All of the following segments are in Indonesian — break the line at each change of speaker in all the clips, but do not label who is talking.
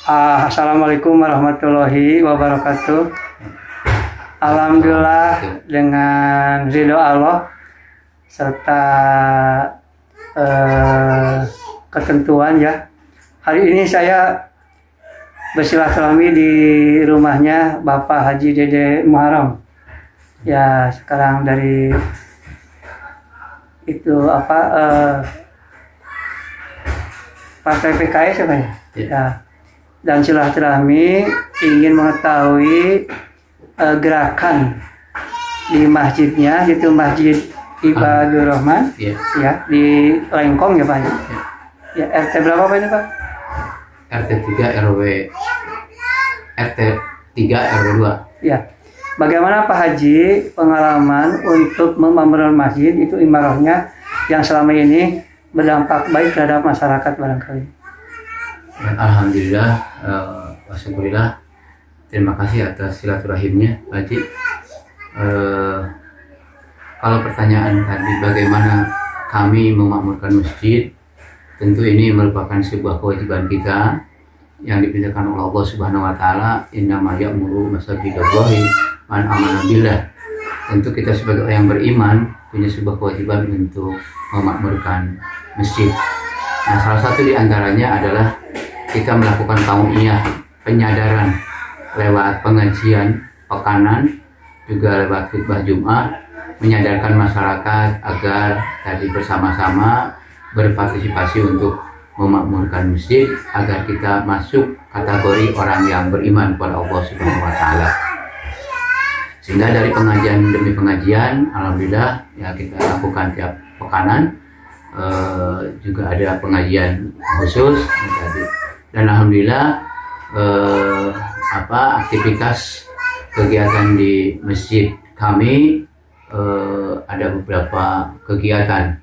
Assalamualaikum warahmatullahi wabarakatuh. Alhamdulillah dengan ridho Allah serta ketentuan ya. Hari ini saya bersilaturahmi di rumahnya Bapak Haji Dede Muharram. Ya sekarang dari itu Partai PKS ya. Ya. Dan silaturahmi ingin mengetahui gerakan di masjidnya, itu Masjid Ibadur Rahman, ya di Lengkong ya Pak. Ya RT berapa Pak ini Pak?
RT 3 RW RT 3 RW 2.
Ya. Bagaimana Pak Haji pengalaman untuk membangun masjid itu imarahnya yang selama ini berdampak baik terhadap masyarakat barangkali?
Dan alhamdulillah, wasyukurillah, terima kasih atas silaturahimnya, Pak Haji. Kalau pertanyaan tadi bagaimana kami memakmurkan masjid, tentu ini merupakan sebuah kewajiban kita yang diperintahkan oleh Allah Subhanahu Wa Taala. Innama ya'muru masajidallahi man amana billah. Tentu kita sebagai orang yang beriman punya sebuah kewajiban untuk memakmurkan masjid. Nah, salah satu di antaranya adalah kita melakukan tau'iyah, penyadaran lewat pengajian pekanan, juga lewat khutbah Jumat, menyadarkan masyarakat agar tadi bersama-sama berpartisipasi untuk memakmurkan masjid agar kita masuk kategori orang yang beriman kepada Allah Subhanahu Wa Taala. Sehingga dari pengajian demi pengajian, alhamdulillah ya kita lakukan tiap pekanan, juga ada pengajian khusus tadi. Dan alhamdulillah aktivitas kegiatan di masjid kami ada beberapa kegiatan.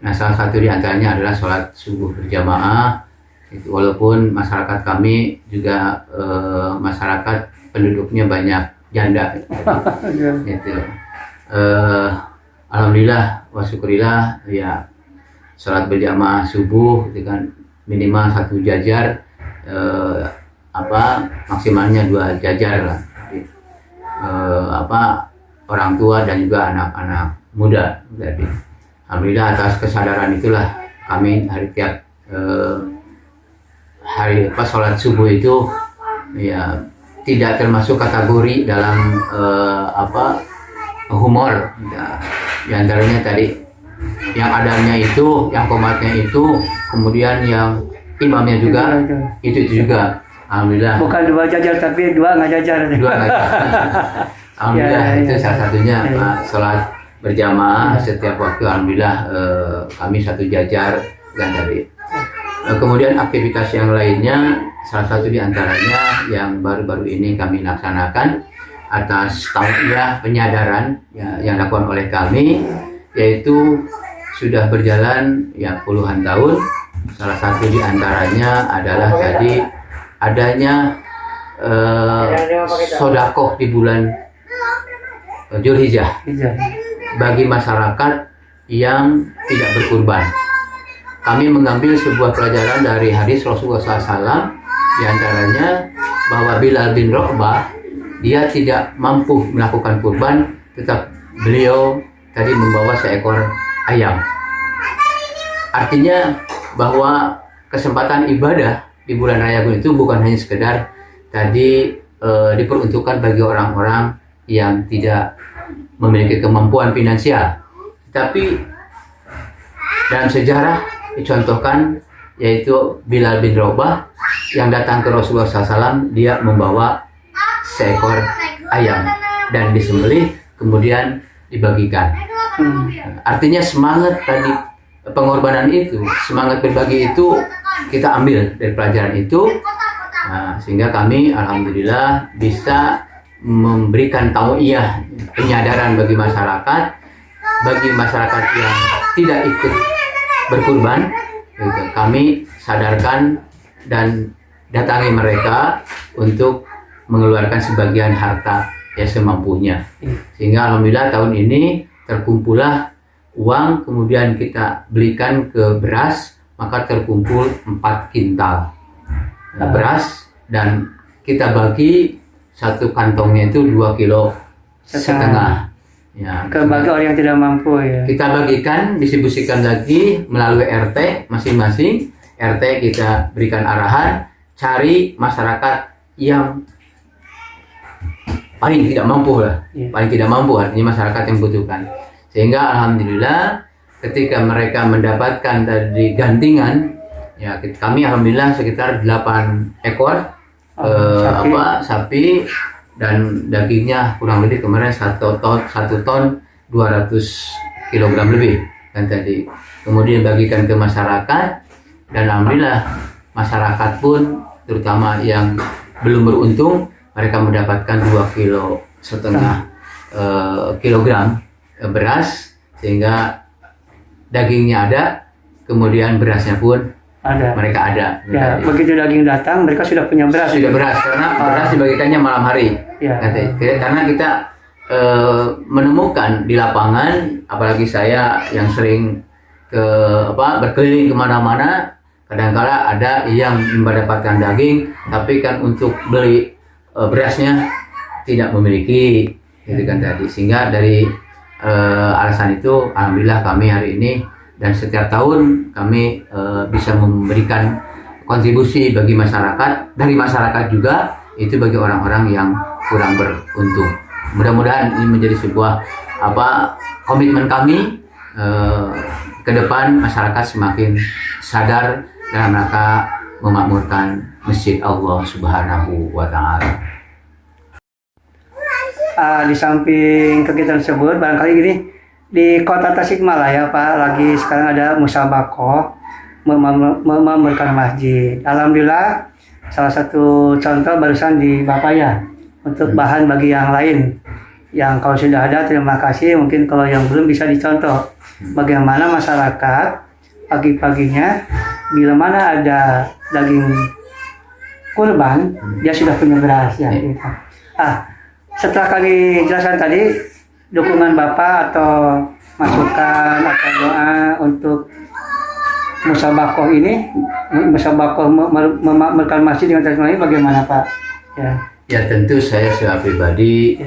Nah, salah satu di antaranya adalah sholat subuh berjamaah. Itu walaupun masyarakat kami juga masyarakat penduduknya banyak janda. Gitu. Alhamdulillah wasyukurillah ya, sholat berjamaah subuh itu kan minimal 1 jajar, maksimalnya 2 jajar lah. Orang tua dan juga anak-anak muda. Jadi alhamdulillah atas kesadaran itulah kami tiap hari sholat subuh itu ya tidak termasuk kategori dalam humor. Ya, di antaranya tadi yang adanya itu, yang komatnya itu, kemudian yang imamnya juga itu juga. Alhamdulillah. Bukan 2 jajar tapi 2 nggak jajar. 2 nggak jajar. Alhamdulillah itu salah satunya sholat berjamaah setiap waktu. Alhamdulillah kami 1 jajar dan tadi. Kemudian aktivitas yang lainnya, salah satu di antaranya yang baru-baru ini kami laksanakan atas tau'iyah penyadaran yang dilakukan oleh kami, yaitu sudah berjalan ya puluhan tahun. Salah satu di antaranya adalah tadi adanya sodakoh di bulan Dzulhijjah bagi masyarakat yang tidak berkurban. Kami mengambil sebuah pelajaran dari hadis Rasulullah SAW, di antaranya bahwa Bilal bin Rabah dia tidak mampu melakukan kurban, tetap beliau tadi membawa seekor ayam. Artinya bahwa kesempatan ibadah di bulan Rajab itu bukan hanya sekedar tadi diperuntukkan bagi orang-orang yang tidak memiliki kemampuan finansial, tapi dalam sejarah dicontohkan yaitu Bilal bin Rabah yang datang ke Rasulullah SAW, dia membawa seekor ayam dan disembelih kemudian dibagikan. Artinya semangat tadi pengorbanan itu, semangat berbagi itu kita ambil dari pelajaran itu. Nah, sehingga kami alhamdulillah bisa memberikan tau'iyah penyadaran bagi masyarakat yang tidak ikut berkurban, gitu. Kami sadarkan dan datangi mereka untuk mengeluarkan sebagian harta ya semampunya, sehingga alhamdulillah tahun ini terkumpullah uang, kemudian kita belikan ke beras, maka terkumpul 4 kintal beras dan kita bagi satu kantongnya itu 2,5 kilo. Ya,
Bagi orang yang tidak mampu ya.
kita bagikan, distribusikan lagi melalui RT masing-masing. RT kita berikan arahan, cari masyarakat yang paling tidak mampu lah, paling tidak mampu, artinya masyarakat yang membutuhkan. Sehingga alhamdulillah ketika mereka mendapatkan tadi gantingan, ya kami alhamdulillah sekitar 8 ekor sapi, dan dagingnya kurang lebih kemarin 1 ton 200 kilogram lebih kan tadi. Kemudian bagikan ke masyarakat, dan alhamdulillah masyarakat pun terutama yang belum beruntung, mereka mendapatkan 2,5 kilogram beras, sehingga dagingnya ada, kemudian berasnya pun mereka ada.
Ya, begitu daging datang, mereka sudah punya beras.
Sudah beras, karena beras dibagikannya malam hari. Ya. Karena kita menemukan di lapangan, apalagi saya yang sering berkeliling kemana-mana, kadang-kala ada yang mendapatkan daging, tapi kan untuk beli berasnya tidak memiliki, gitu kan tadi. Sehingga dari alasan itu, alhamdulillah kami hari ini dan setiap tahun kami bisa memberikan kontribusi bagi masyarakat, dari masyarakat juga, itu bagi orang-orang yang kurang beruntung. Mudah-mudahan ini menjadi sebuah komitmen kami ke depan, masyarakat semakin sadar dalam rangka memakmurkan Masjid Allah Subhanahu wa Ta'ala.
Di samping kegiatan tersebut, barangkali gini, di kota Tasikmalaya Pak, lagi sekarang ada musabaqah memakmurkan masjid. Alhamdulillah, salah satu contoh barusan di Bapak ya, untuk bahan bagi yang lain. Yang kalau sudah ada, terima kasih. Mungkin kalau yang belum bisa dicontoh, bagaimana masyarakat pagi-paginya, bila mana ada daging kurban, dia sudah punya beras ya. Gitu. Setelah kami jelaskan tadi, dukungan Bapak atau masukan atau doa untuk musabaqah ini, musabaqah memakmurkan masjid dengan Tasikmalaya, bagaimana Pak?
Ya tentu saya secara pribadi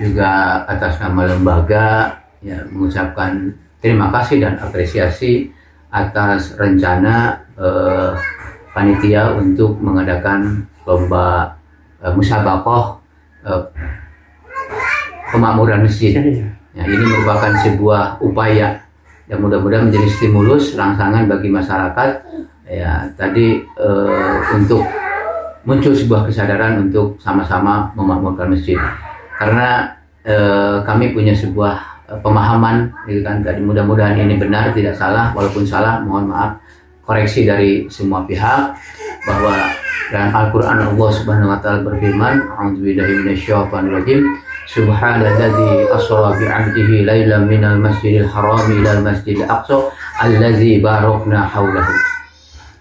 juga atas nama lembaga mengucapkan terima kasih dan apresiasi atas rencana panitia untuk mengadakan lomba musabaqah pemakmuran masjid. Ya, ini merupakan sebuah upaya dan mudah-mudahan menjadi stimulus rangsangan bagi masyarakat ya tadi untuk muncul sebuah kesadaran untuk sama-sama memakmurkan masjid. Karena kami punya sebuah pemahaman gitu kan tadi, mudah-mudahan ini benar, tidak salah, walaupun salah mohon maaf, koreksi dari semua pihak, bahwa dalam Al-Quran Allah Subhanahu wa Ta'ala berfirman, a'udzubillahi minasyaitonirrajim, subhanalladzi asra bi'abdihi lailan minal masjidil haram ilal masjidil aqsa allazi barakna haulahu.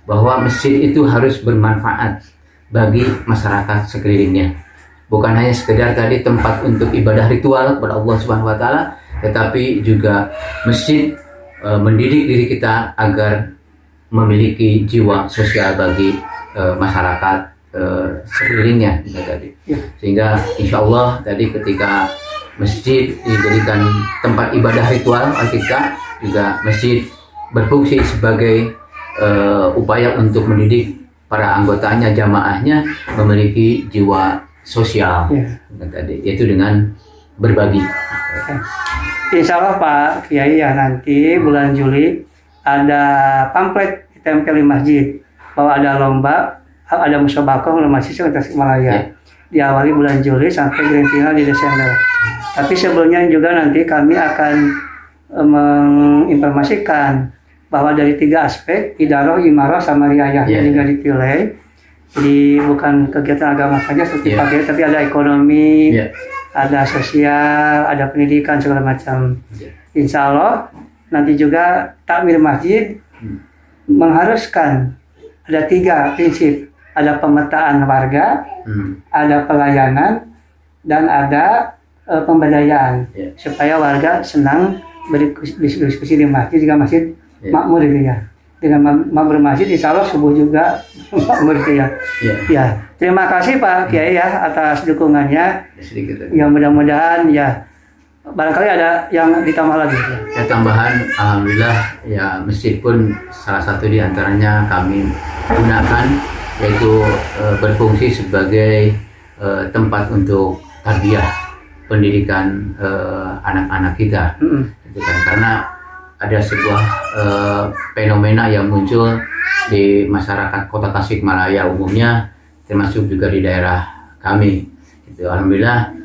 Bahwa masjid itu harus bermanfaat bagi masyarakat sekelilingnya, bukan hanya sekedar tadi tempat untuk ibadah ritual kepada Allah Subhanahu wa Ta'ala, tetapi juga masjid mendidik diri kita agar memiliki jiwa sosial bagi masyarakat sekelilingnya tadi. Sehingga insya Allah tadi ketika masjid dijadikan tempat ibadah ritual kita, juga masjid berfungsi sebagai upaya untuk mendidik para anggotanya, jamaahnya memiliki jiwa sosial tadi, yaitu dengan berbagi.
Insya Allah Pak Kiai ya, nanti bulan Juli ada pamflet ditempel di masjid bahwa ada lomba, ada musabaqah mahasiswa Tasikmalaya. Diawali bulan Juli sampai grand final di Desember. Tapi sebelumnya juga nanti kami akan menginformasikan bahwa dari 3 aspek, idaroh, imaroh, sama riayahnya juga ditilai. Jadi bukan kegiatan agama saja seperti pagi, tapi ada ekonomi, ada sosial, ada pendidikan, segala macam. Insya Allah nanti juga takmir masjid mengharuskan ada 3 prinsip, ada pemetaan warga, ada pelayanan, dan ada pemberdayaan, supaya warga senang berdiskusi di masjid jika masjid makmur itu ya. dengan makmur masjid, insya Allah subuh juga makmur itu ya.
Ya,
Ya, terima kasih Pak Kiai ya atas dukungannya.
sedikit lagi.
Ya mudah-mudahan ya barangkali ada yang ditambah lagi. Ya.
Ya, tambahan, alhamdulillah ya masjid pun salah satu di antaranya kami gunakan, yaitu berfungsi sebagai tempat untuk tarbiyah pendidikan anak-anak kita. Gitu kan. Karena ada sebuah fenomena yang muncul di masyarakat Kota Tasikmalaya umumnya, termasuk juga di daerah kami. Gitu. Alhamdulillah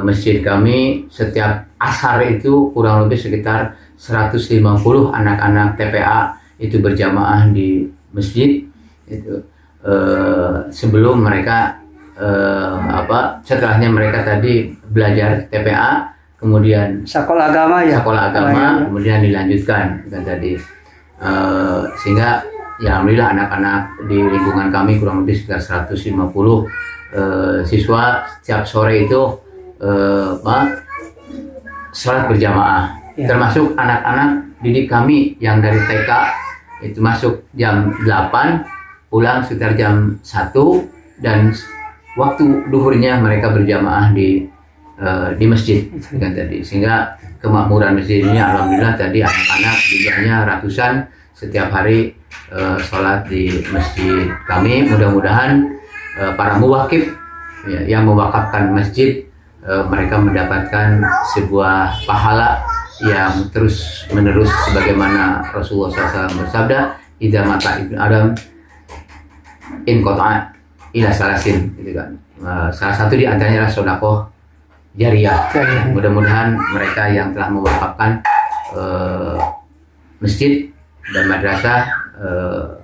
masjid kami setiap asar itu kurang lebih sekitar 150 anak-anak TPA itu berjamaah di masjid. Itu sebelum mereka setelahnya mereka tadi belajar TPA, kemudian
Sekolah agama ya.
sekolah agama, kemudian dilanjutkan kan tadi. Sehingga ya alhamdulillah anak-anak di lingkungan kami kurang lebih sekitar 150 siswa setiap sore itu sholat berjamaah.
Ya.
Termasuk anak-anak didik kami yang dari TK itu masuk jam 8, pulang sekitar jam 1, dan waktu duhurnya mereka berjamaah di masjid kan tadi. Sehingga kemakmuran masjid ini alhamdulillah tadi anak-anak jumlahnya ratusan setiap hari sholat di masjid kami. Mudah-mudahan para muwakif ya, yang mewakafkan masjid mereka mendapatkan sebuah pahala yang terus menerus sebagaimana Rasulullah SAW bersabda, idza mata ibnu Adam in qata'a ila salasin, gitu kan. Salah satu di antaranya adalah sedekah jariyah. Mudah-mudahan mereka yang telah mewakafkan masjid dan madrasah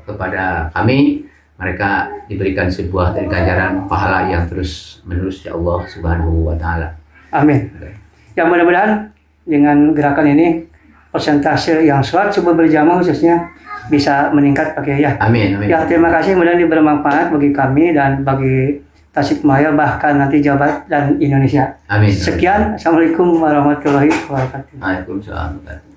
kepada kami, mereka diberikan sebuah ganjaran pahala yang terus menerus ya Allah Subhanahu wa taala.
Amin. Ya mudah-mudahan dengan gerakan ini persentase yang sholat subuh berjamaah khususnya bisa meningkat Pak Kiai ya.
Amin, amin.
Ya terima kasih, mudah-mudahan bermanfaat bagi kami dan bagi Tasikmalaya bahkan nanti Jawa Barat dan Indonesia.
Amin.
Sekian, assalamualaikum warahmatullahi wabarakatuh.
Waalaikumsalam.